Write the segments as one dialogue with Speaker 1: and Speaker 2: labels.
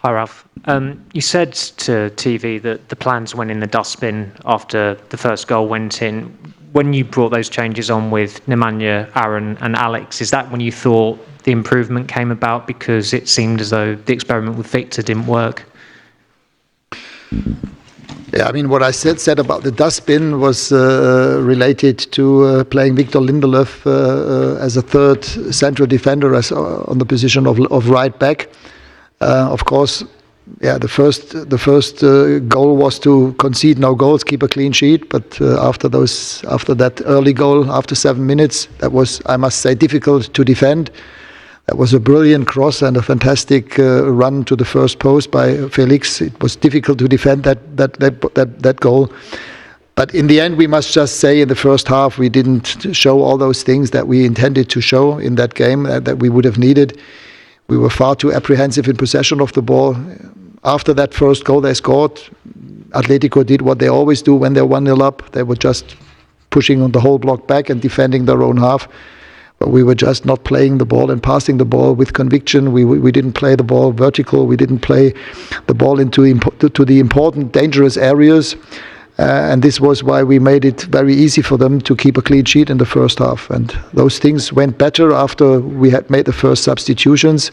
Speaker 1: Hi, Ralf. You said to TV that the plans went in the dustbin after the first goal went in. When you brought those changes on with Nemanja, Aaron and Alex, is that when you thought the improvement came about? Because it seemed as though the experiment with Victor didn't work.
Speaker 2: Yeah, I mean, what I said about the dustbin was related to playing Victor Lindelöf as a third central defender on the position of right back. Of course, yeah, the first goal was to concede no goals, keep a clean sheet. But after that early goal, after 7 minutes, that was, I must say, difficult to defend. That was a brilliant cross and a fantastic run to the first post by Felix. It was difficult to defend that goal. But in the end, we must just say in the first half, we didn't show all those things that we intended to show in that game that we would have needed. We were far too apprehensive in possession of the ball. After that first goal they scored, Atletico did what they always do when they're 1-0 up. They were just pushing on the whole block back and defending their own half. But we were just not playing the ball and passing the ball with conviction. We didn't play the ball vertical. We didn't play the ball to the important, dangerous areas. And this was why we made it very easy for them to keep a clean sheet in the first half. And those things went better after we had made the first substitutions.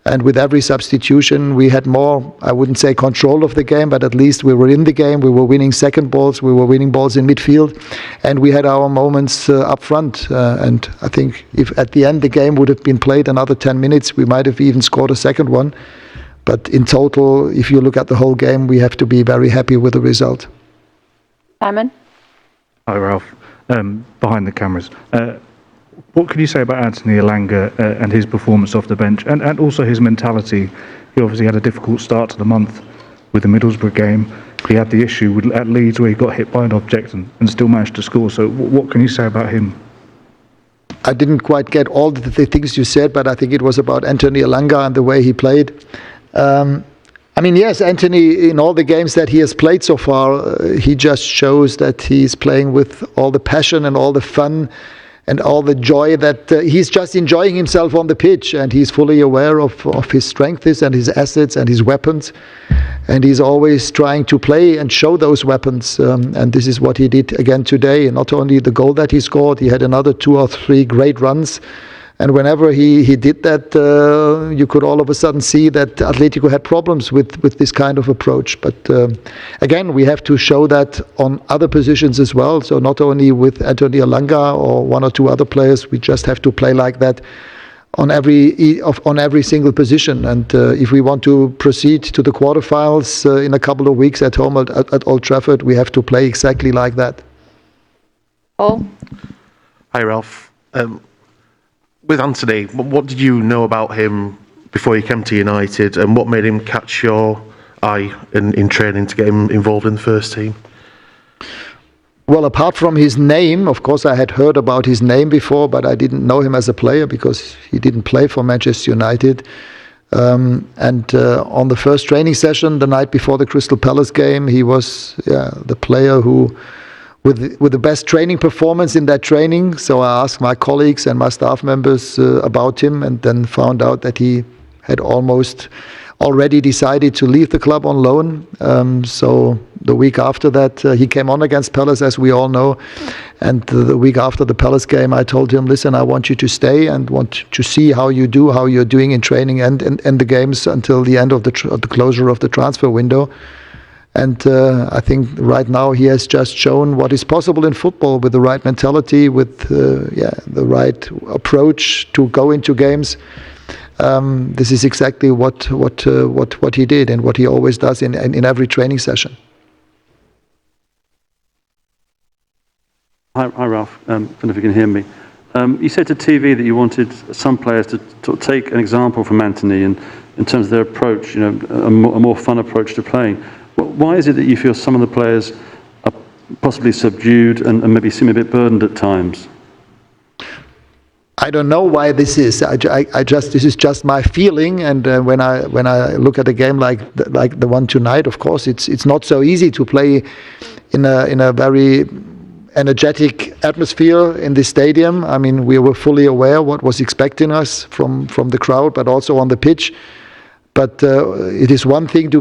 Speaker 2: And with every substitution, we had more, I wouldn't say control of the game, but at least we were in the game. We were winning second balls. We were winning balls in midfield. And we had our moments up front. And I think if at the end the game would have been played another 10 minutes, we might have even scored a second one. But in total, if you look at the whole game, we have to be very happy with the result.
Speaker 3: Simon?
Speaker 4: Hi, Ralf. Behind the cameras. What can you say about Anthony Elanga and his performance off the bench and also his mentality? He obviously had a difficult start to the month with the Middlesbrough game. He had the issue at Leeds where he got hit by an object and still managed to score. So what can you say about him?
Speaker 2: I didn't quite get all the things you said, but I think it was about Anthony Elanga and the way he played. I mean, yes, Anthony, in all the games that he has played so far, he just shows that he's playing with all the passion and all the fun and all the joy that he's just enjoying himself on the pitch, and he's fully aware of his strengths and his assets and his weapons, and he's always trying to play and show those weapons, and this is what he did again today. Not only the goal that he scored, he had another 2 or 3 great runs, and whenever he did that, you could all of a sudden see that Atletico had problems with this kind of approach. But again, we have to show that on other positions as well. So not only with Anthony Elanga or 1 or 2 other players, we just have to play like that on every single position. And if we want to proceed to the quarterfinals in a couple of weeks at home at Old Trafford, we have to play exactly like that.
Speaker 3: Paul?
Speaker 5: Hi, Ralf. With Anthony, what did you know about him before he came to United, and what made him catch your eye in training to get him involved in the first team?
Speaker 2: Well, apart from his name, of course, I had heard about his name before, but I didn't know him as a player because he didn't play for Manchester United. On the first training session, the night before the Crystal Palace game, he was the player who, with the best training performance in that training. So I asked my colleagues and my staff members about him, and then found out that he had almost already decided to leave the club on loan. So the week after that, he came on against Palace, as we all know. And the week after the Palace game, I told him, listen, I want you to stay and want to see how you're doing in training and the games until the end of the closure of the transfer window. And I think right now he has just shown what is possible in football with the right mentality, with the right approach to go into games. This is exactly what he did and what he always does in every training session.
Speaker 6: Hi, Ralf. I don't know if you can hear me. You said to TV that you wanted some players to take an example from Anthony in terms of their approach, a more fun approach to playing. Why is it that you feel some of the players are possibly subdued and maybe seem a bit burdened at times?
Speaker 2: I don't know why this is. This is just my feeling. And when I look at a game like the one tonight, of course, it's not so easy to play in a very energetic atmosphere in this stadium. I mean, we were fully aware what was expecting us from the crowd, but also on the pitch. But it is one thing to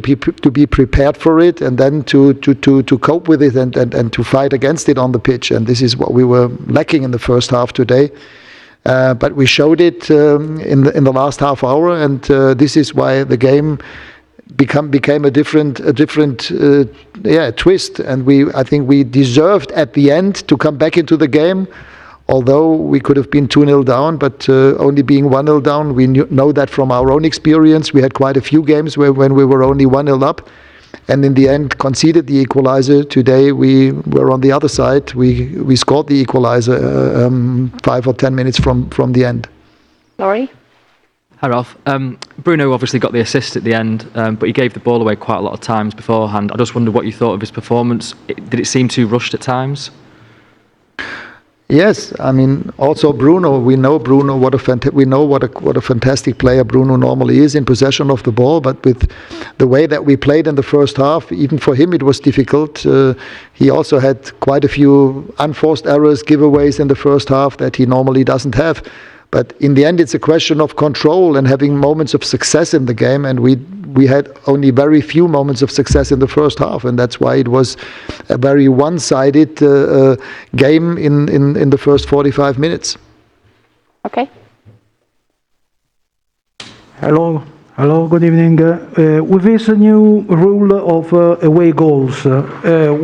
Speaker 2: be prepared for it, and then to cope with it and to fight against it on the pitch. And this is what we were lacking in the first half today. But we showed it in the last half hour, and this is why the game became a different twist. And I think we deserved at the end to come back into the game. Although we could have been 2-0 down, but only being 1-0 down, we know that from our own experience. We had quite a few games when we were only 1-0 up, and in the end conceded the equalizer. Today we were on the other side. We scored the equalizer 5 or 10 minutes from the end.
Speaker 3: Laurie?
Speaker 7: Hi, Ralf. Bruno obviously got the assist at the end, but he gave the ball away quite a lot of times beforehand. I just wondered what you thought of his performance. Did it seem too rushed at times?
Speaker 2: Yes, I mean, also Bruno. We know Bruno. What a fantastic player Bruno normally is in possession of the ball. But with the way that we played in the first half, even for him it was difficult. He also had quite a few unforced errors, giveaways in the first half that he normally doesn't have. But in the end, it's a question of control and having moments of success in the game. And we had only very few moments of success in the first half, and that's why it was a very one-sided game in the first 45 minutes.
Speaker 3: Okay.
Speaker 8: Hello, good evening. With this new rule of away goals,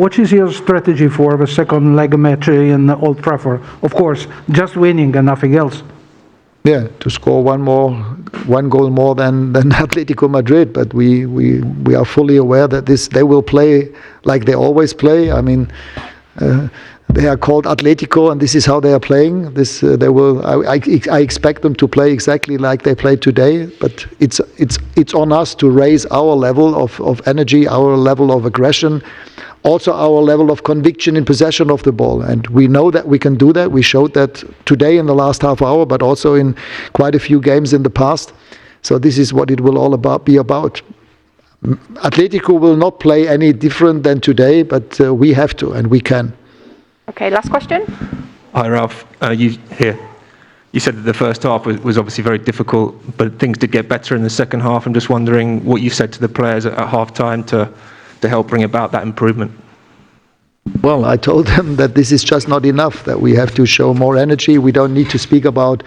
Speaker 8: what is your strategy for the second leg match in Old Trafford? Of course, just winning and nothing else.
Speaker 2: Yeah, to score one goal more than Atletico Madrid, but we are fully aware that they will play like they always play. I mean, they are called Atletico, and this is how they are playing. They will. I expect them to play exactly like they played today. But it's on us to raise our level of energy, our level of aggression. Also our level of conviction in possession of the ball. And we know that we can do that. We showed that today in the last half hour, but also in quite a few games in the past. So this is what it will all be about. Atletico will not play any different than today, but we have to, and we can.
Speaker 3: Okay, last question.
Speaker 9: Hi, Ralf. You said that the first half was obviously very difficult, but things did get better in the second half. I'm just wondering what you said to the players at half-time to help bring about that improvement.
Speaker 2: Well, I told them that this is just not enough, that we have to show more energy. We don't need to speak about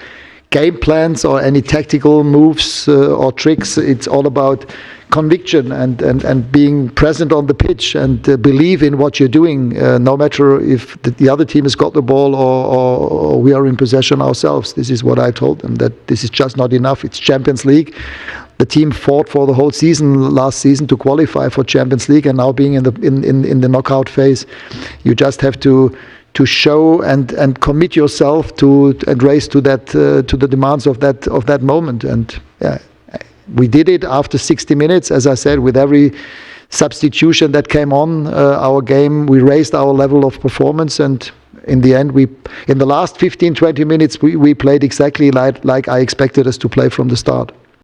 Speaker 2: game plans or any tactical moves or tricks. It's all about conviction and being present on the pitch and believe in what you're doing, no matter if the other team has got the ball or we are in possession ourselves. This is what I told them, that this is just not enough. It's Champions League. The team fought for the whole season last season to qualify for Champions League, and now being in the knockout phase, you just have to show and commit yourself and raise to the demands of that moment. And yeah, we did it after 60 minutes, as I said, with every substitution that came on our game. We raised our level of performance, and in the end, in the last 15-20 minutes, we played exactly like I expected us to play from the start.